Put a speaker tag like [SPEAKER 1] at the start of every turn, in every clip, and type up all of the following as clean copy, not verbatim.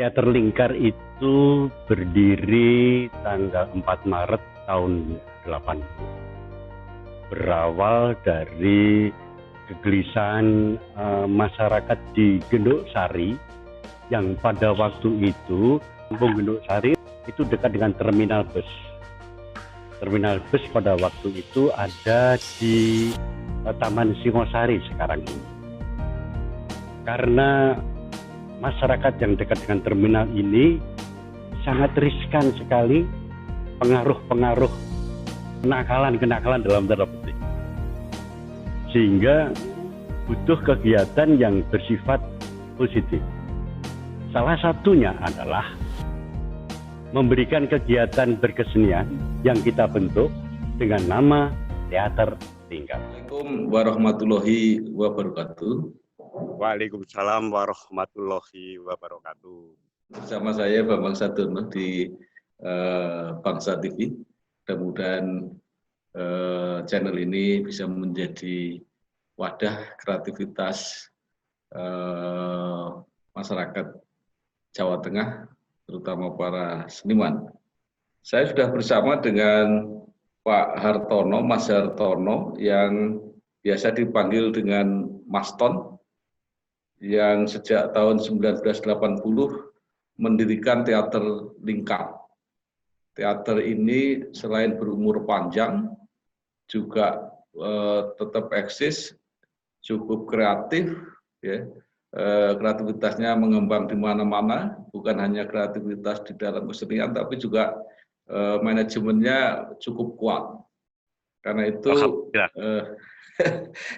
[SPEAKER 1] Teater Lingkar itu berdiri tanggal 4 Maret tahun 80. Berawal dari kegelisahan masyarakat di Genduk Sari yang pada waktu itu, Kampung Genduk Sari itu dekat dengan terminal bus. Terminal bus pada waktu itu ada di Taman Singosari sekarang ini. Karena masyarakat yang dekat dengan terminal ini sangat riskan sekali pengaruh-pengaruh kenakalan dalam tanda petik. Sehingga butuh kegiatan yang bersifat positif. Salah satunya adalah memberikan kegiatan berkesenian yang kita bentuk dengan nama Teater Lingkar.
[SPEAKER 2] Assalamualaikum warahmatullahi wabarakatuh.
[SPEAKER 1] Waalaikumsalam warahmatullahi wabarakatuh.
[SPEAKER 2] Bersama saya Bambang Sadurno di Bangsa TV. Mudah-mudahan channel ini bisa menjadi wadah kreativitas masyarakat Jawa Tengah, terutama para seniman. Saya sudah bersama dengan Pak Hartono, Mas Hartono, yang biasa dipanggil dengan Mas Ton, yang sejak tahun 1980 mendirikan Teater Lingkar. Teater ini selain berumur panjang, juga tetap eksis, cukup kreatif, ya. Kreativitasnya mengembang di mana-mana, bukan hanya kreativitas di dalam kesenian, tapi juga manajemennya cukup kuat. Karena itu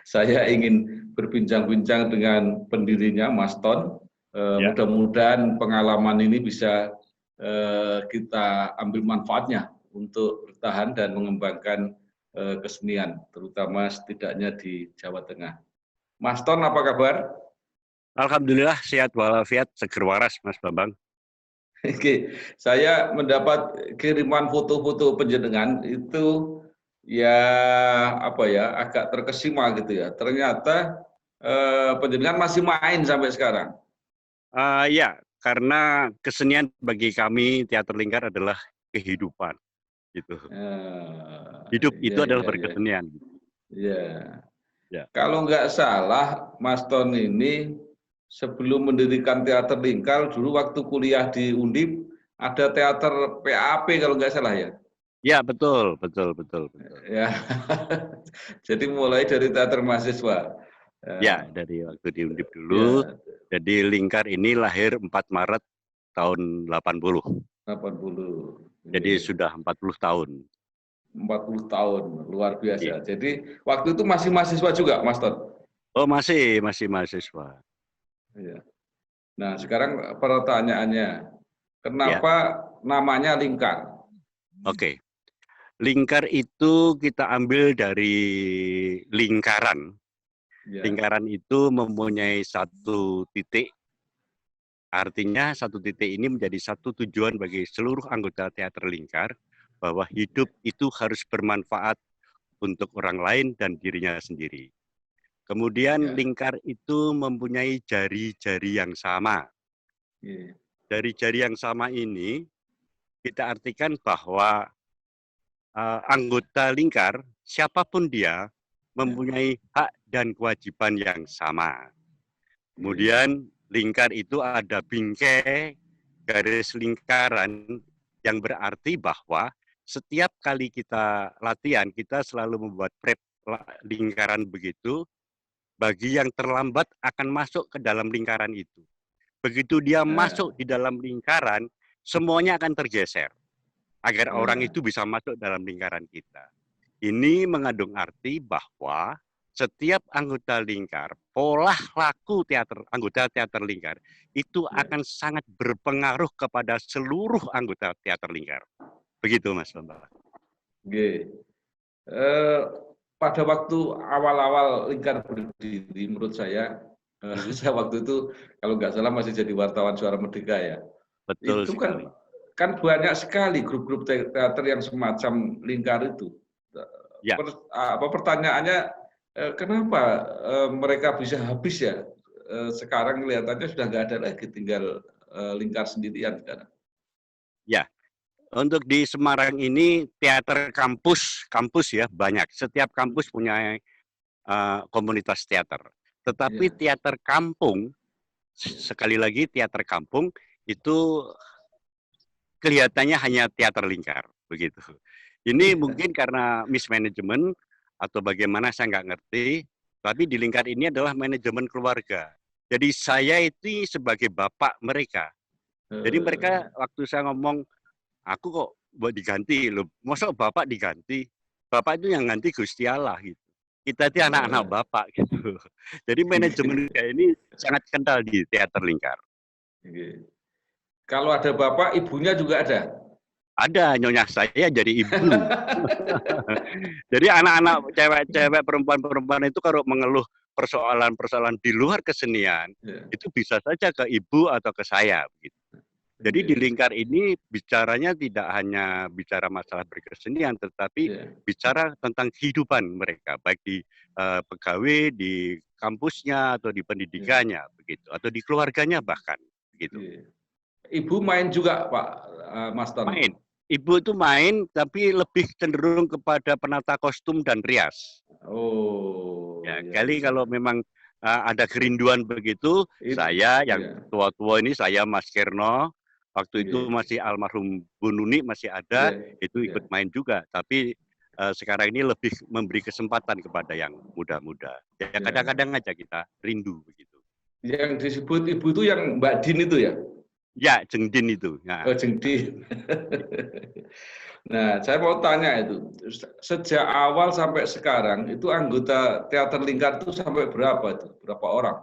[SPEAKER 2] saya ingin berbincang-bincang dengan pendirinya, Mas Ton. Mudah-mudahan pengalaman ini bisa kita ambil manfaatnya untuk bertahan dan mengembangkan kesenian, terutama setidaknya di Jawa Tengah. Mas Ton, apa kabar?
[SPEAKER 1] Alhamdulillah sehat walafiat, seger waras, Mas Bambang.
[SPEAKER 2] Oke, saya mendapat kiriman foto-foto penjenengan itu ya agak terkesima gitu ya. Ternyata penjenengan masih main sampai sekarang.
[SPEAKER 1] Ya, karena kesenian bagi kami Teater Lingkar adalah kehidupan, gitu. Hidup itu adalah berkesenian.
[SPEAKER 2] Ya. Kalau nggak salah, Mas Ton ini sebelum mendirikan Teater Lingkar, dulu waktu kuliah di Undip ada teater PAP kalau nggak salah ya.
[SPEAKER 1] Ya, betul.
[SPEAKER 2] Ya, jadi mulai dari teater mahasiswa.
[SPEAKER 1] Ya, dari waktu di Undip dulu. Ya. Jadi Lingkar ini lahir 4 Maret tahun 80.
[SPEAKER 2] 80.
[SPEAKER 1] Jadi sudah 40 tahun.
[SPEAKER 2] 40 tahun, luar biasa. Ya. Jadi waktu itu masih mahasiswa juga, Mas Ton?
[SPEAKER 1] Oh, masih mahasiswa.
[SPEAKER 2] Ya. Nah, sekarang pertanyaannya, kenapa namanya Lingkar?
[SPEAKER 1] Oke. Lingkar itu kita ambil dari lingkaran. Lingkaran itu mempunyai satu titik. Artinya satu titik ini menjadi satu tujuan bagi seluruh anggota Teater Lingkar, bahwa hidup itu harus bermanfaat untuk orang lain dan dirinya sendiri. Kemudian lingkar itu mempunyai jari-jari yang sama. Dari jari yang sama ini kita artikan bahwa anggota lingkar, siapapun dia, mempunyai hak dan kewajiban yang sama. Kemudian lingkar itu ada bingkai garis lingkaran yang berarti bahwa setiap kali kita latihan, kita selalu membuat prep lingkaran begitu. Bagi yang terlambat akan masuk ke dalam lingkaran itu. Begitu dia masuk di dalam lingkaran, semuanya akan tergeser. Agar orang itu bisa masuk dalam lingkaran kita. Ini mengandung arti bahwa setiap anggota lingkar, pola laku anggota teater lingkar, itu akan sangat berpengaruh kepada seluruh anggota teater lingkar. Begitu, Mas Bambang.
[SPEAKER 2] Pada waktu awal-awal Lingkar berdiri, menurut saya waktu itu kalau nggak salah masih jadi wartawan Suara Merdeka ya.
[SPEAKER 1] Betul
[SPEAKER 2] itu
[SPEAKER 1] sekali.
[SPEAKER 2] kan banyak sekali grup-grup teater yang semacam Lingkar itu. Ya. Pertanyaannya, kenapa mereka bisa habis ya? Sekarang kelihatannya sudah nggak ada lagi, tinggal Lingkar sendirian sekarang?
[SPEAKER 1] Ya, untuk di Semarang ini teater kampus ya banyak. Setiap kampus punya komunitas teater. Tetapi teater kampung, sekali lagi teater kampung itu kelihatannya hanya teater lingkar, begitu. Ini mungkin karena mismanagement atau bagaimana saya nggak ngerti, tapi di lingkar ini adalah manajemen keluarga. Jadi saya itu sebagai bapak mereka. Jadi mereka waktu saya ngomong, aku kok buat diganti loh, masa bapak diganti? Bapak itu yang ganti Gusti Allah gitu. Kita itu anak-anak bapak gitu. Jadi manajemen ini sangat kental di teater lingkar.
[SPEAKER 2] Kalau ada bapak, ibunya juga ada?
[SPEAKER 1] Ada, nyonya saya jadi ibu. Jadi anak-anak cewek-cewek, perempuan-perempuan itu kalau mengeluh persoalan-persoalan di luar kesenian, itu bisa saja ke ibu atau ke saya. Gitu. Jadi di lingkar ini bicaranya tidak hanya bicara masalah berkesenian, tetapi bicara tentang kehidupan mereka, baik di pegawai, di kampusnya, atau di pendidikannya, begitu, atau di keluarganya bahkan. Begitu.
[SPEAKER 2] Ibu main juga, Pak Mas Ton?
[SPEAKER 1] Main. Ibu itu main, tapi lebih cenderung kepada penata kostum dan rias.
[SPEAKER 2] Oh.
[SPEAKER 1] Ya, kali kalau memang ada kerinduan begitu, saya yang tua-tua ini, saya Mas Kerno, waktu itu masih almarhum Bu Nuni masih ada, itu ikut main juga. Tapi sekarang ini lebih memberi kesempatan kepada yang muda-muda. Ya kadang-kadang aja kita rindu begitu.
[SPEAKER 2] Yang disebut ibu itu yang Mbak Din itu ya?
[SPEAKER 1] Ya, Jengdin itu.
[SPEAKER 2] Nah. Oh, Jengdin. Nah, saya mau tanya itu, sejak awal sampai sekarang, itu anggota teater lingkar itu sampai berapa itu? Berapa orang?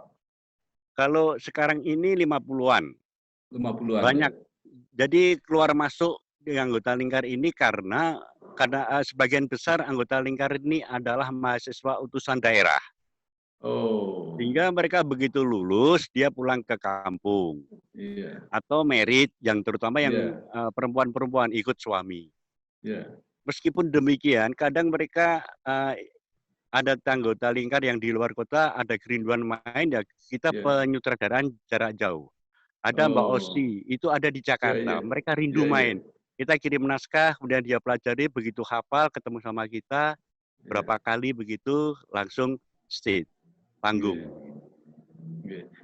[SPEAKER 1] Kalau sekarang ini 50-an.
[SPEAKER 2] 50-an.
[SPEAKER 1] Banyak. Ya? Jadi keluar masuk di anggota lingkar ini karena sebagian besar anggota lingkar ini adalah mahasiswa utusan daerah.
[SPEAKER 2] Oh.
[SPEAKER 1] Sehingga mereka begitu lulus, dia pulang ke kampung. Atau merit, yang terutama yang perempuan-perempuan ikut suami. Meskipun demikian, kadang mereka ada anggota lingkar yang di luar kota, ada kerinduan main, ya kita penyutradaraan jarak jauh. Ada Mbak Osi, itu ada di Jakarta, mereka rindu main. Kita kirim naskah, kemudian dia pelajari, begitu hafal, ketemu sama kita, berapa kali begitu, langsung stage. Panggung.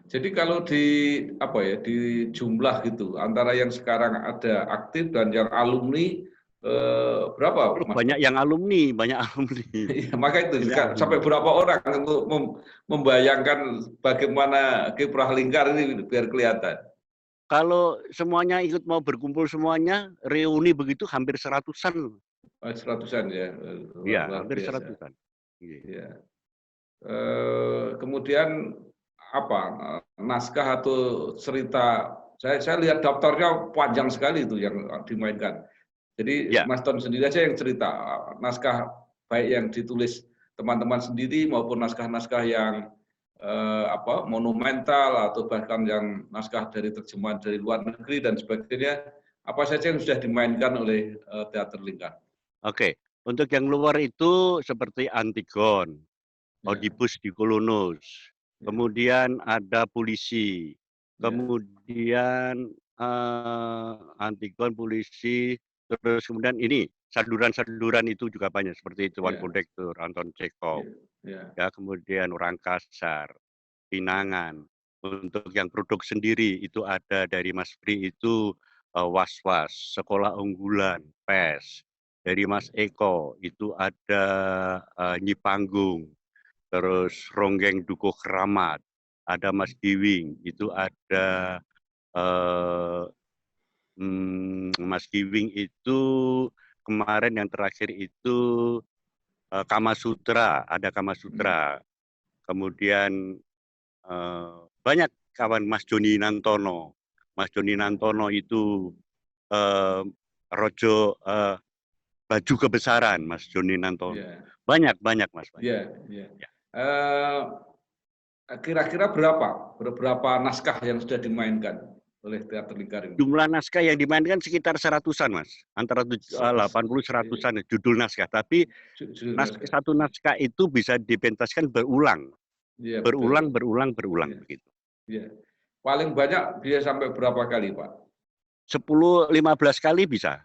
[SPEAKER 2] Jadi kalau di jumlah gitu antara yang sekarang ada aktif dan yang alumni berapa?
[SPEAKER 1] Banyak yang alumni, banyak alumni.
[SPEAKER 2] Ya, maka itu sampai berapa orang untuk membayangkan bagaimana kiprah lingkar ini biar kelihatan.
[SPEAKER 1] Kalau semuanya ikut mau berkumpul semuanya, reuni begitu hampir 100-an.
[SPEAKER 2] 100-an ya.
[SPEAKER 1] Iya, hampir 100-an.
[SPEAKER 2] Iya. Kemudian apa naskah atau cerita, saya lihat daftarnya panjang sekali itu yang dimainkan. Jadi Mas Ton sendiri aja yang cerita naskah baik yang ditulis teman-teman sendiri maupun naskah-naskah yang monumental atau bahkan yang naskah dari terjemahan dari luar negeri dan sebagainya, apa saja yang sudah dimainkan oleh teater lingkar?
[SPEAKER 1] Oke, untuk yang luar itu seperti Antigon, Oedipus di Kolonus, kemudian ada Polisi, kemudian Antigon, Polisi, terus kemudian ini saduran-saduran itu juga banyak seperti Tuan Kondektur, Anton Chekhov, ya kemudian Orang Kasar, Pinangan. Untuk yang produk sendiri itu ada dari Mas Bri itu Was-Was, Sekolah Unggulan, PES. Dari Mas Eko itu ada Nyi Panggung, terus Ronggeng Dukuh Keramat, ada Mas Giwing, itu ada Mas Giwing itu kemarin yang terakhir itu Kama Sutra, ada Kama Sutra. Kemudian banyak kawan Mas Joni Nantono. Mas Joni Nantono itu Rojo Baju Kebesaran, Mas Joni Nantono. Banyak Mas.
[SPEAKER 2] Kira-kira berapa naskah yang sudah dimainkan oleh teater lingkar ini?
[SPEAKER 1] Jumlah naskah yang dimainkan sekitar 100-an, Mas. Antara 80-100-an judul naskah. Tapi satu naskah itu bisa dipentaskan berulang. Berulang begitu.
[SPEAKER 2] Ya. paling banyak bisa sampai berapa kali, Pak?
[SPEAKER 1] 10-15 kali bisa.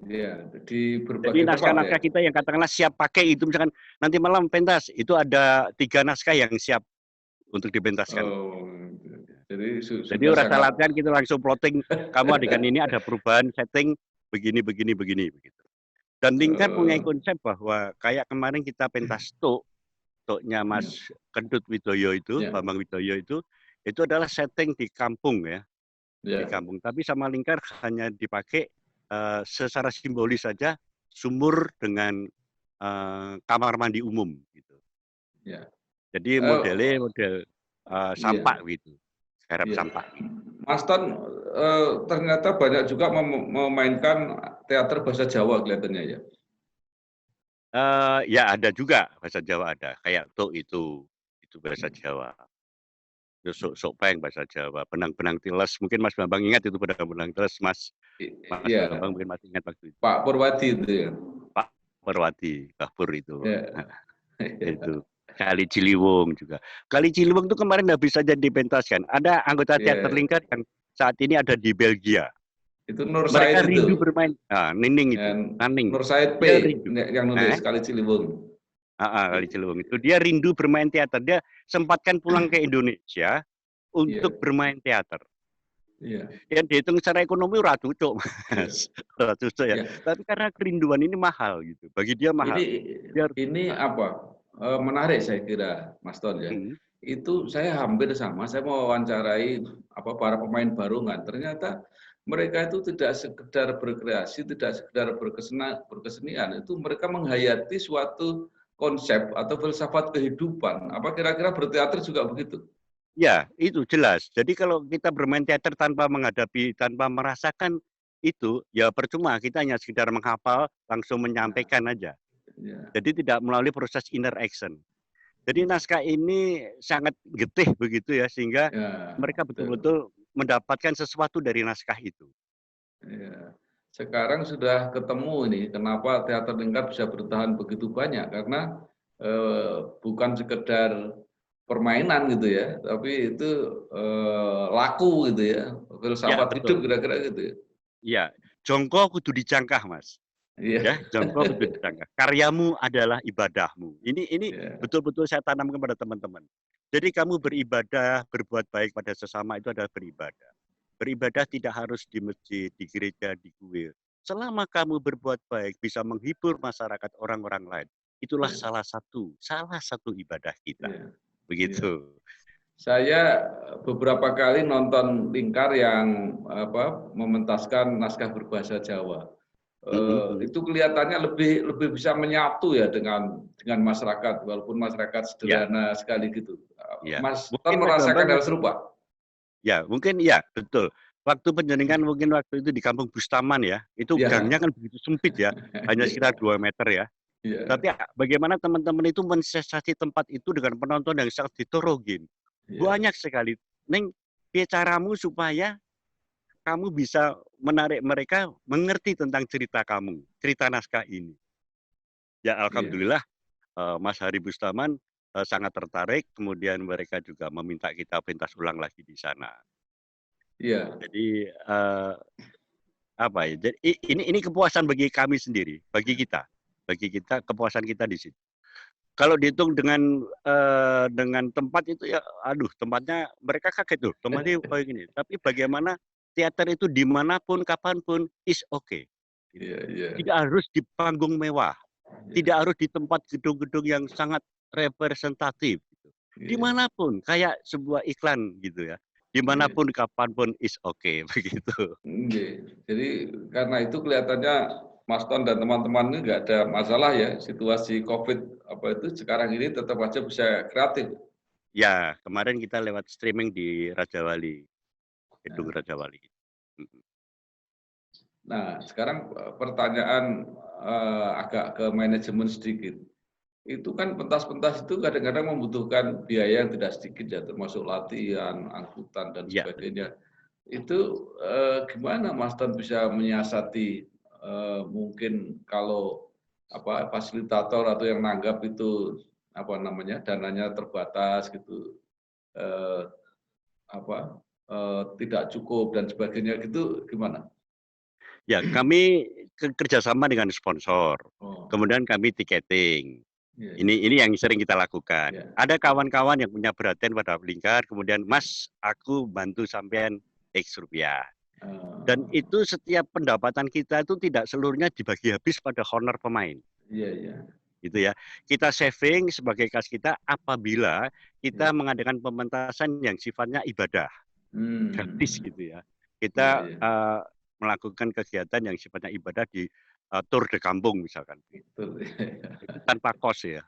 [SPEAKER 2] Ya, di
[SPEAKER 1] Jadi
[SPEAKER 2] berbagai tempat ya.
[SPEAKER 1] naskah-naskah kita yang katakanlah siap pakai itu, misalkan nanti malam pentas, itu ada 3 naskah yang siap untuk dipentaskan.
[SPEAKER 2] Oh, jadi
[SPEAKER 1] Jadi
[SPEAKER 2] sudah
[SPEAKER 1] rasa
[SPEAKER 2] sangat.
[SPEAKER 1] latihan kita langsung plotting, kamu adegan ini ada perubahan setting begini begitu. Dan Lingkar punya konsep bahwa kayak kemarin kita pentas Toknya Mas Kentut Widoyo itu, Bambang Widoyo itu adalah setting di kampung ya, di kampung. Tapi sama Lingkar hanya dipakai secara simbolis saja sumur dengan kamar mandi umum gitu. Jadi model sampah gitu, garap sampah.
[SPEAKER 2] Mas Ton ternyata banyak juga memainkan teater bahasa Jawa kelihatannya ya.
[SPEAKER 1] Ya ada juga bahasa Jawa ada, kayak Tok itu bahasa Jawa. Sok-sok bahasa Jawa, benang-benang tiles, mungkin Mas Bambang ingat itu benang-benang tiles, Mas Bambang mungkin masih ingat waktu itu.
[SPEAKER 2] Pak Purwadi itu ya.
[SPEAKER 1] Pak Purwadi, Pak Pur itu. Itu. Kali Ciliwung juga. Kali Ciliwung itu kemarin habis saja dipentaskan. Ada anggota teater Lingkar yang saat ini ada di Belgia.
[SPEAKER 2] Itu Nur
[SPEAKER 1] Mereka
[SPEAKER 2] Said
[SPEAKER 1] rindu
[SPEAKER 2] itu.
[SPEAKER 1] bermain. Nining itu. Naning.
[SPEAKER 2] Nur Said P yang nulis Kali Ciliwung.
[SPEAKER 1] Kali Ciliwung itu. Dia rindu bermain teater. Dia sempatkan pulang ke Indonesia untuk bermain teater. Yang dihitung secara ekonomi ora cocok, Mas. Ora cocok ya. Tapi karena kerinduan ini mahal gitu. Bagi dia mahal.
[SPEAKER 2] Ini apa? Menarik saya kira, Mas Ton ya. Itu saya hampir sama. Saya mau wawancarai para pemain barungan. Ternyata mereka itu tidak sekedar berkreasi, tidak sekedar berkesenian. Itu mereka menghayati suatu konsep atau filsafat kehidupan. Apa kira-kira berteater juga begitu?
[SPEAKER 1] Ya, itu jelas. Jadi kalau kita bermain teater tanpa menghadapi, tanpa merasakan itu, ya percuma. Kita hanya sekedar menghafal, langsung menyampaikan aja. Jadi tidak melalui proses inner action. Jadi naskah ini sangat getih begitu ya, sehingga mereka betul-betul mendapatkan sesuatu dari naskah itu.
[SPEAKER 2] Sekarang sudah ketemu ini, kenapa teater Lingkar bisa bertahan begitu banyak? Karena bukan sekedar permainan gitu ya, tapi itu laku gitu ya, filsafat hidup kira-kira gitu ya.
[SPEAKER 1] Iya, jongko kudu dicangkah, Mas. Ya, jongko kudu dicangkah. Karyamu adalah ibadahmu. Ini betul-betul saya tanamkan kepada teman-teman. Jadi kamu beribadah, berbuat baik pada sesama itu adalah beribadah. Beribadah tidak harus di masjid, di gereja, di kuil. Selama kamu berbuat baik, bisa menghibur masyarakat orang-orang lain, itulah salah satu ibadah kita. Begitu.
[SPEAKER 2] Saya beberapa kali nonton Lingkar yang mementaskan naskah berbahasa Jawa. Itu kelihatannya lebih bisa menyatu ya dengan masyarakat, walaupun masyarakat sederhana sekali gitu. Mas Ton merasakan hal serupa?
[SPEAKER 1] Ya, mungkin ya, betul. Waktu penjaringan mungkin waktu itu di Kampung Bustaman ya, itu gangnya kan begitu sempit ya, hanya sekitar 2 meter ya. Tapi bagaimana teman-teman itu mensensasi tempat itu dengan penonton yang sangat heterogen. Banyak sekali. Neng, caramu supaya kamu bisa menarik mereka mengerti tentang cerita kamu, cerita naskah ini. Ya, alhamdulillah Mas Hari Bustaman sangat tertarik, kemudian mereka juga meminta kita pentas ulang lagi di sana. Jadi apa ya? Jadi ini kepuasan bagi kami sendiri, bagi kita kepuasan kita di situ. Kalau dihitung dengan tempat itu ya, aduh tempatnya mereka kaget tuh, tempatnya kayak gini. Tapi bagaimana teater itu dimanapun, kapanpun is okay. Tidak harus di panggung mewah, tidak harus di tempat gedung-gedung yang sangat representatif. Gitu. Dimanapun, kayak sebuah iklan gitu ya. Dimanapun, kapanpun is okay begitu.
[SPEAKER 2] Jadi karena itu kelihatannya Mas Ton dan teman-teman ini nggak ada masalah ya, situasi COVID sekarang ini tetap aja bisa kreatif.
[SPEAKER 1] Ya, kemarin kita lewat streaming di Raja Wali, Gedung Raja Wali.
[SPEAKER 2] Nah, sekarang pertanyaan agak ke manajemen sedikit. Itu kan pentas-pentas itu kadang-kadang membutuhkan biaya yang tidak sedikit ya, termasuk latihan, angkutan dan sebagainya. Itu gimana Mas Ton bisa menyiasati mungkin kalau fasilitator atau yang nanggap itu dananya terbatas gitu, tidak cukup dan sebagainya gitu gimana?
[SPEAKER 1] Ya, kami kerjasama dengan sponsor,
[SPEAKER 2] Oh,
[SPEAKER 1] kemudian kami tiketing.
[SPEAKER 2] iya, iya.
[SPEAKER 1] Ini yang sering kita lakukan.
[SPEAKER 2] Iya,
[SPEAKER 1] Ada
[SPEAKER 2] iya.
[SPEAKER 1] kawan-kawan yang punya perhatian pada lingkar, kemudian Mas, aku bantu sampean X rupiah. Dan
[SPEAKER 2] Oh,
[SPEAKER 1] itu setiap pendapatan kita itu tidak seluruhnya dibagi habis pada honor pemain.
[SPEAKER 2] iya, iya.
[SPEAKER 1] Gitu ya. Kita saving sebagai kas kita apabila kita
[SPEAKER 2] Iya.
[SPEAKER 1] mengadakan pementasan yang sifatnya ibadah, gratis
[SPEAKER 2] Hmm.
[SPEAKER 1] gitu ya.
[SPEAKER 2] Iya,
[SPEAKER 1] Kita
[SPEAKER 2] iya.
[SPEAKER 1] melakukan kegiatan yang sifatnya ibadah di tour de kampung misalkan.
[SPEAKER 2] Betul.
[SPEAKER 1] Itu tanpa kos ya.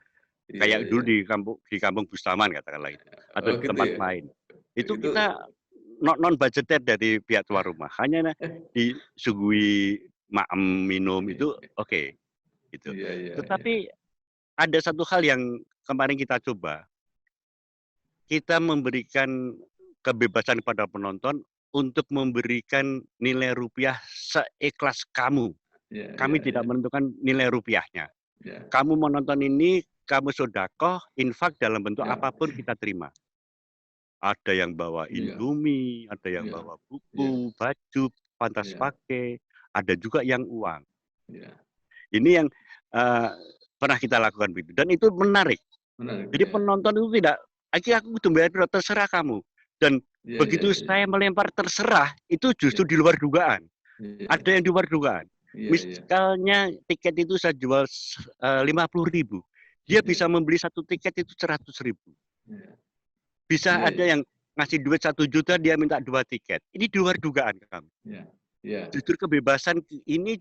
[SPEAKER 2] Iya,
[SPEAKER 1] Kayak dulu
[SPEAKER 2] iya.
[SPEAKER 1] di kampung Bustaman katakanlah itu, atau
[SPEAKER 2] Oh
[SPEAKER 1] di
[SPEAKER 2] gitu
[SPEAKER 1] tempat
[SPEAKER 2] ya.
[SPEAKER 1] main. Itu
[SPEAKER 2] Itu
[SPEAKER 1] kita non budgeted dari pihak tuan rumah, hanya disuguhi maem minum itu oke, gitu.
[SPEAKER 2] iya, iya, iya.
[SPEAKER 1] Tetapi ada satu hal yang kemarin kita coba, kita memberikan kebebasan pada penonton untuk memberikan nilai rupiah seikhlas kamu.
[SPEAKER 2] Iya, iya,
[SPEAKER 1] Kami
[SPEAKER 2] iya.
[SPEAKER 1] tidak menentukan nilai rupiahnya.
[SPEAKER 2] Iya,
[SPEAKER 1] Kamu menonton ini, kamu sodakoh, infak dalam bentuk
[SPEAKER 2] iya.
[SPEAKER 1] apapun kita terima. Ada yang bawa
[SPEAKER 2] Iya,
[SPEAKER 1] Indomie, ada yang
[SPEAKER 2] iya,
[SPEAKER 1] bawa
[SPEAKER 2] iya,
[SPEAKER 1] buku, baju, pantas
[SPEAKER 2] iya,
[SPEAKER 1] pakai, ada juga yang uang.
[SPEAKER 2] iya.
[SPEAKER 1] Ini yang uh, pernah kita lakukan begitu. Dan itu menarik.
[SPEAKER 2] Menarik
[SPEAKER 1] Jadi
[SPEAKER 2] ya.
[SPEAKER 1] penonton itu tidak, akhirnya aku kudu bayar, terserah kamu. Dan
[SPEAKER 2] Iya, iya,
[SPEAKER 1] begitu
[SPEAKER 2] iya.
[SPEAKER 1] saya melempar terserah, itu
[SPEAKER 2] Iya,
[SPEAKER 1] justru di luar dugaan.
[SPEAKER 2] iya,
[SPEAKER 1] Ada yang di luar dugaan.
[SPEAKER 2] iya, iya,
[SPEAKER 1] Misalnya tiket itu saya jual 50.000, dia
[SPEAKER 2] iya,
[SPEAKER 1] bisa membeli satu tiket itu 100.000.
[SPEAKER 2] iya,
[SPEAKER 1] Bisa
[SPEAKER 2] iya,
[SPEAKER 1] ada
[SPEAKER 2] iya,
[SPEAKER 1] yang ngasih duit 1 juta, dia minta 2 tiket. Ini di luar dugaan kami.
[SPEAKER 2] iya, iya,
[SPEAKER 1] Justru kebebasan ini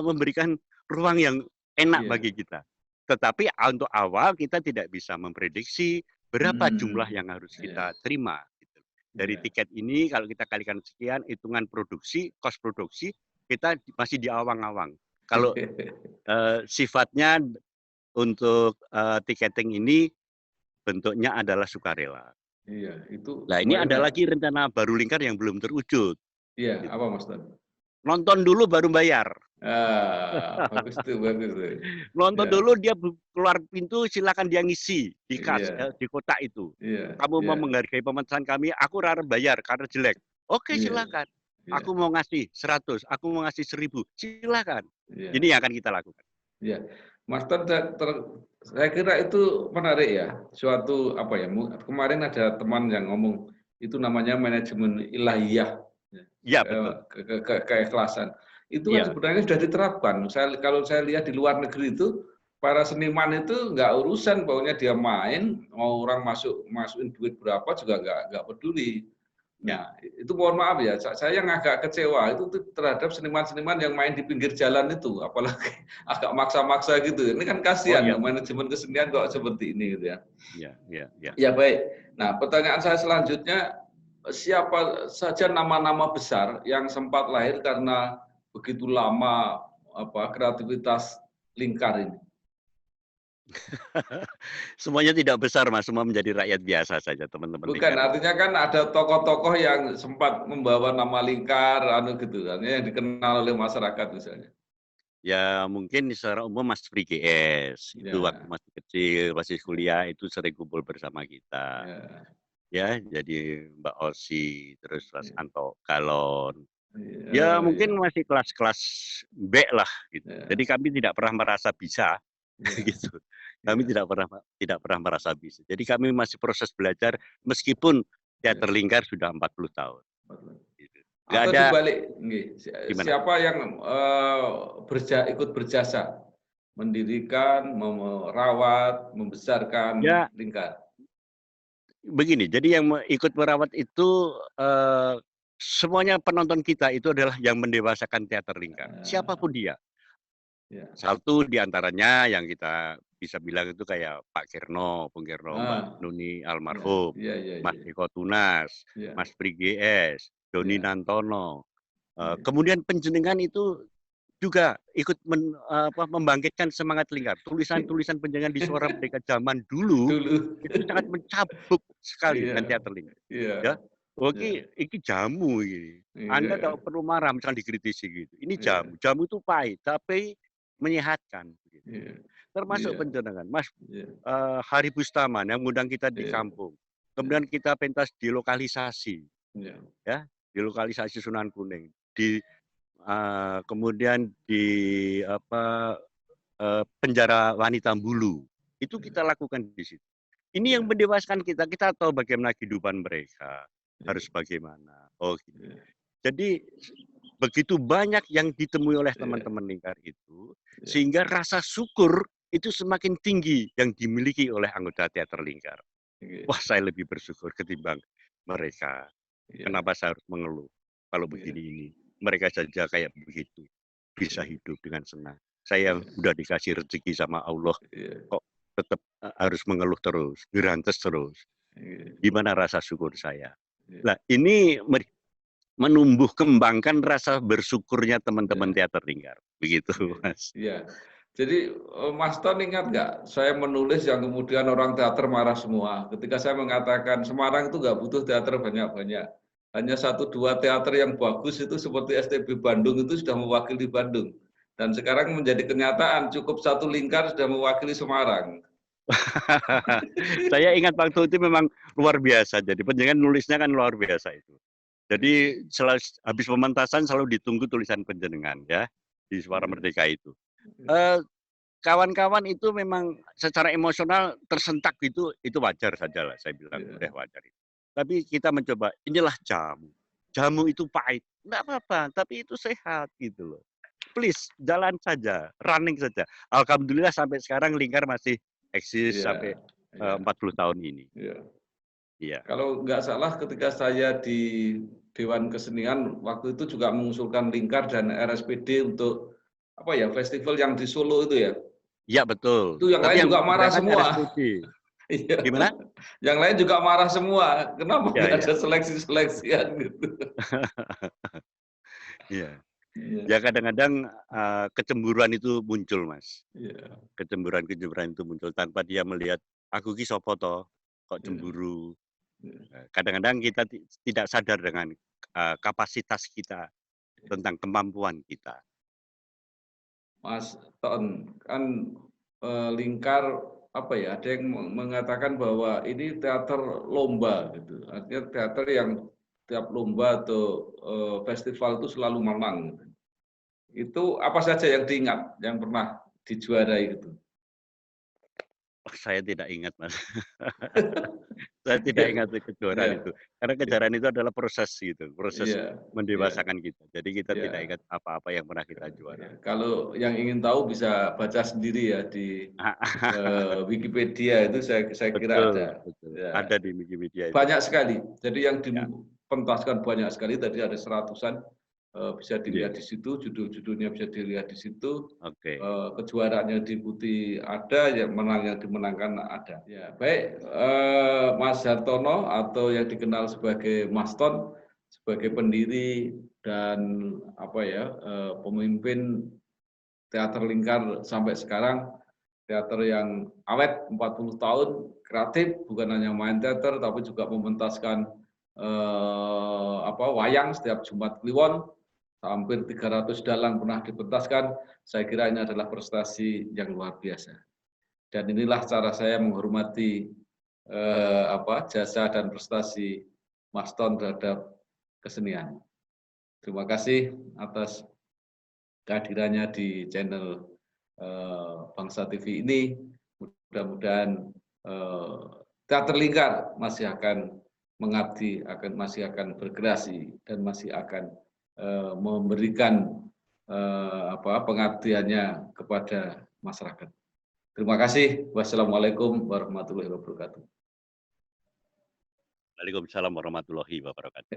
[SPEAKER 1] memberikan ruang yang enak
[SPEAKER 2] iya.
[SPEAKER 1] bagi kita. Tetapi untuk awal kita tidak bisa memprediksi berapa jumlah
[SPEAKER 2] Hmm,
[SPEAKER 1] yang harus
[SPEAKER 2] iya,
[SPEAKER 1] kita terima. Gitu. Dari
[SPEAKER 2] iya.
[SPEAKER 1] tiket ini kalau kita kalikan sekian, hitungan produksi, kos produksi, kita masih di awang-awang. Kalau sifatnya untuk tiketing ini bentuknya adalah sukarela.
[SPEAKER 2] Iya, itu
[SPEAKER 1] Nah ini
[SPEAKER 2] kemarin
[SPEAKER 1] ada lagi rencana baru lingkar yang belum terwujud.
[SPEAKER 2] iya,
[SPEAKER 1] Gitu.
[SPEAKER 2] apa Mas Ton?
[SPEAKER 1] Nonton dulu baru bayar.
[SPEAKER 2] Bagus tuh, bagus tuh.
[SPEAKER 1] Nonton
[SPEAKER 2] Ya,
[SPEAKER 1] dulu dia keluar pintu, silakan dia ngisi di kas,
[SPEAKER 2] iya,
[SPEAKER 1] di kotak itu.
[SPEAKER 2] iya,
[SPEAKER 1] Kamu mau
[SPEAKER 2] iya,
[SPEAKER 1] menghargai pementasan kami, aku rara bayar karena jelek. Oke,
[SPEAKER 2] iya,
[SPEAKER 1] silakan.
[SPEAKER 2] iya,
[SPEAKER 1] Aku mau ngasih 100, aku mau ngasih 1.000, silakan.
[SPEAKER 2] iya,
[SPEAKER 1] Ini yang akan kita lakukan.
[SPEAKER 2] iya. Mas Ton, saya kira itu menarik ya. Suatu apa ya? Kemarin ada teman yang ngomong itu namanya manajemen ilahiyah.
[SPEAKER 1] Ya, betul.
[SPEAKER 2] Keikhlasan. Itu kan
[SPEAKER 1] Iya.
[SPEAKER 2] sebenarnya sudah diterapkan. Kalau saya lihat di luar negeri itu, para seniman itu nggak urusan, pokoknya dia main, mau orang masukin duit berapa juga nggak peduli.
[SPEAKER 1] Ya.
[SPEAKER 2] Nah, itu mohon maaf ya, saya yang agak kecewa itu terhadap seniman-seniman yang main di pinggir jalan itu, apalagi agak maksa-maksa gitu. Ini kan
[SPEAKER 1] Oh
[SPEAKER 2] kasihan,
[SPEAKER 1] iya.
[SPEAKER 2] manajemen kesenian kok seperti ini gitu ya.
[SPEAKER 1] Iya, iya, iya.
[SPEAKER 2] Ya baik. Nah, pertanyaan saya selanjutnya, siapa saja nama-nama besar yang sempat lahir karena begitu lama kreativitas lingkar ini?
[SPEAKER 1] Semuanya tidak besar, Mas. Semua menjadi rakyat biasa saja, teman-teman
[SPEAKER 2] Bukan,
[SPEAKER 1] lingkar ini.
[SPEAKER 2] artinya kan ada tokoh-tokoh yang sempat membawa nama lingkar, gitu, yang dikenal oleh masyarakat misalnya.
[SPEAKER 1] Ya mungkin secara umum Mas Pri GS, itu waktu
[SPEAKER 2] Ya,
[SPEAKER 1] masih kecil, masih kuliah, itu sering kumpul bersama kita.
[SPEAKER 2] ya,
[SPEAKER 1] Ya, jadi Mbak Osi, terus Mas
[SPEAKER 2] ya,
[SPEAKER 1] Anto Galon. Ya
[SPEAKER 2] oh,
[SPEAKER 1] mungkin
[SPEAKER 2] ya,
[SPEAKER 1] masih kelas-kelas B lah gitu. Jadi
[SPEAKER 2] ya,
[SPEAKER 1] kami tidak pernah merasa bisa
[SPEAKER 2] ya,
[SPEAKER 1] gitu. Kami
[SPEAKER 2] ya,
[SPEAKER 1] tidak pernah merasa bisa. Jadi kami masih proses belajar meskipun teater
[SPEAKER 2] ya.
[SPEAKER 1] lingkar sudah 40 tahun. Gitu. Nggak
[SPEAKER 2] Atau
[SPEAKER 1] ada
[SPEAKER 2] dibalik,
[SPEAKER 1] gimana?
[SPEAKER 2] siapa yang ikut berjasa mendirikan, merawat, membesarkan
[SPEAKER 1] Ya
[SPEAKER 2] lingkar?
[SPEAKER 1] begini, jadi yang ikut merawat itu semuanya penonton kita itu adalah yang mendewasakan teater lingkar.
[SPEAKER 2] Eh,
[SPEAKER 1] Siapapun dia.
[SPEAKER 2] ya.
[SPEAKER 1] Satu diantaranya yang kita bisa bilang itu kayak Pak Kirno, Bung Kirno, Mbak
[SPEAKER 2] Ah,
[SPEAKER 1] Nuni
[SPEAKER 2] ya,
[SPEAKER 1] almarhum,
[SPEAKER 2] ya, ya,
[SPEAKER 1] Mas
[SPEAKER 2] ya,
[SPEAKER 1] Eko Tunas,
[SPEAKER 2] ya,
[SPEAKER 1] Mas Pri GS, Doni
[SPEAKER 2] ya,
[SPEAKER 1] Nantono.
[SPEAKER 2] ya,
[SPEAKER 1] Kemudian penjenengan itu juga ikut membangkitkan semangat lingkar. Tulisan-tulisan penjenengan di Suara Merdeka zaman dulu
[SPEAKER 2] dulu.
[SPEAKER 1] itu sangat mencabuk sekali dengan
[SPEAKER 2] Iya,
[SPEAKER 1] teater lingkar.
[SPEAKER 2] iya,
[SPEAKER 1] Ya, oh
[SPEAKER 2] iya,
[SPEAKER 1] iki jamu ini. Anda
[SPEAKER 2] iya,
[SPEAKER 1] tidak perlu marah misalnya dikritisi gitu. Ini
[SPEAKER 2] iya,
[SPEAKER 1] jamu. Jamu itu pahit, tapi menyehatkan. Gitu.
[SPEAKER 2] iya,
[SPEAKER 1] Termasuk
[SPEAKER 2] iya,
[SPEAKER 1] penjenengan, Mas
[SPEAKER 2] iya,
[SPEAKER 1] Hari Bustaman yang mengundang kita di
[SPEAKER 2] iya,
[SPEAKER 1] kampung.
[SPEAKER 2] iya,
[SPEAKER 1] Kemudian kita pentas di lokalisasi. ya, di lokalisasi Sunan Kuning, kemudian di penjara wanita Bulu, itu kita lakukan di situ. Ini yang mendewaskan kita tahu bagaimana kehidupan mereka, harus bagaimana. Oh, gitu. Jadi begitu banyak yang ditemui oleh teman-teman lingkar itu, sehingga rasa syukur itu semakin tinggi yang dimiliki oleh anggota teater lingkar. Wah, saya lebih bersyukur ketimbang mereka. Kenapa saya harus mengeluh kalau begini ini? Mereka saja kayak begitu, bisa hidup dengan senang. Saya udah dikasih rezeki sama Allah, kok tetap harus mengeluh terus, gerantes terus. Gimana rasa syukur saya? Nah, ini menumbuh kembangkan rasa bersyukurnya teman-teman teater lingkar. Begitu, Mas.
[SPEAKER 2] Iya. Jadi Mas Ton ingat nggak, saya menulis yang kemudian orang teater marah semua. Ketika saya mengatakan Semarang itu nggak butuh teater banyak-banyak. Hanya 1-2 teater yang bagus itu seperti STB Bandung itu sudah mewakili Bandung. Dan sekarang menjadi kenyataan, cukup 1 lingkar sudah mewakili Semarang.
[SPEAKER 1] Saya ingat waktu itu memang luar biasa. Jadi penjenengan nulisnya kan luar biasa itu. Jadi habis pementasan selalu ditunggu tulisan penjenengan ya di Suara Merdeka itu. Kawan-kawan itu memang secara emosional tersentak itu wajar saja lah, saya bilang udah wajar itu. Tapi kita mencoba, inilah jamu. Jamu itu pahit, enggak apa-apa, tapi itu sehat gitu loh. Please, jalan saja, running saja. Alhamdulillah sampai sekarang lingkar masih eksis sampai 40 tahun ini. Iya.
[SPEAKER 2] Kalau nggak salah ketika saya di Dewan Kesenian waktu itu juga mengusulkan lingkar dan RSPD untuk festival yang di Solo itu ya.
[SPEAKER 1] Iya betul.
[SPEAKER 2] Itu yang lain juga marah semua.
[SPEAKER 1] Iya. Gimana?
[SPEAKER 2] Yang lain juga marah semua. Kenapa nggak ada seleksi-seleksian gitu?
[SPEAKER 1] Iya. Ya kadang-kadang kecemburuan itu muncul, Mas. Kecemburuan itu muncul tanpa dia melihat aku ki sapa to, kok cemburu. Kadang-kadang kita tidak sadar dengan kapasitas kita tentang kemampuan kita.
[SPEAKER 2] Mas Ton, kan lingkar ada yang mengatakan bahwa ini teater lomba gitu. Artinya teater yang tiap lomba atau festival itu selalu menang. Itu apa saja yang diingat, yang pernah dijuarai gitu?
[SPEAKER 1] Saya tidak ingat, Mas. Saya tidak ingat kejuaraan itu. Karena kejuaraan itu adalah proses gitu, proses mendewasakan kita. Jadi kita tidak ingat apa-apa yang pernah kita juara.
[SPEAKER 2] Kalau yang ingin tahu bisa baca sendiri ya di Wikipedia itu saya kira ada.
[SPEAKER 1] Betul. Ada di Wikipedia.
[SPEAKER 2] Banyak sekali. Jadi yang dipentaskan banyak sekali. Tadi ada 100-an. Bisa dilihat di situ, judul-judulnya bisa dilihat di situ. Kejuaraannya diikuti ada, yang menang yang dimenangkan ada. Ya, baik, Mas Hartono atau yang dikenal sebagai Mas Ton, sebagai pendiri dan pemimpin teater lingkar sampai sekarang, teater yang awet 40 tahun, kreatif, bukan hanya main teater tapi juga mementaskan wayang setiap Jumat Kliwon. Hampir 300 dalang pernah dipentaskan. Saya kira ini adalah prestasi yang luar biasa. Dan inilah cara saya menghormati jasa dan prestasi Mas Ton terhadap kesenian. Terima kasih atas kehadirannya di channel Bangsa TV ini. Mudah-mudahan teater lingkar masih akan mengabdi, masih akan berkreasi dan masih akan memberikan pengabdiannya kepada masyarakat. Terima kasih. Wassalamualaikum warahmatullahi wabarakatuh.
[SPEAKER 1] Waalaikumsalam warahmatullahi wabarakatuh.